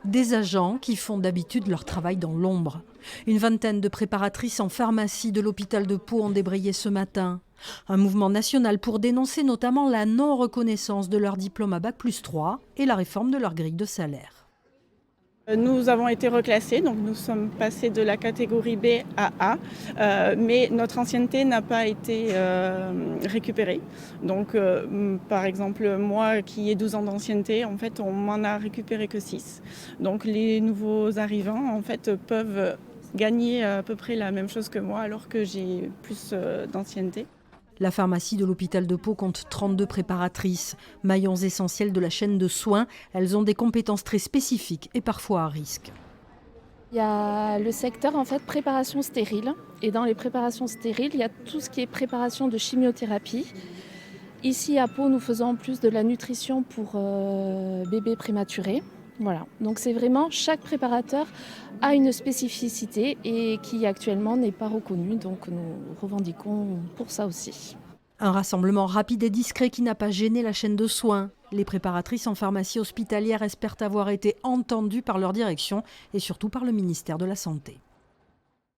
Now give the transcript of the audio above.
Des agents qui font d'habitude leur travail dans l'ombre. Une vingtaine de préparatrices en pharmacie de l'hôpital de Pau ont débrayé ce matin. Un mouvement national pour dénoncer notamment la non-reconnaissance de leur diplôme à Bac+3 et la réforme de leur grille de salaire. Nous avons été reclassés, donc nous sommes passés de la catégorie B à A, mais notre ancienneté n'a pas été récupérée. Donc par exemple, moi qui ai 12 ans d'ancienneté, en fait on m'en a récupéré que 6. Donc les nouveaux arrivants en fait peuvent gagner à peu près la même chose que moi alors que j'ai plus d'ancienneté. La pharmacie de l'hôpital de Pau compte 32 préparatrices. Maillons essentiels de la chaîne de soins, elles ont des compétences très spécifiques et parfois à risque. Il y a le secteur en fait préparation stérile et dans les préparations stériles, il y a tout ce qui est préparation de chimiothérapie. Ici à Pau, nous faisons en plus de la nutrition pour bébés prématurés. Voilà. Donc c'est vraiment chaque préparateur a une spécificité et qui actuellement n'est pas reconnue. Donc nous revendiquons pour ça aussi. Un rassemblement rapide et discret qui n'a pas gêné la chaîne de soins. Les préparatrices en pharmacie hospitalière espèrent avoir été entendues par leur direction et surtout par le ministère de la Santé.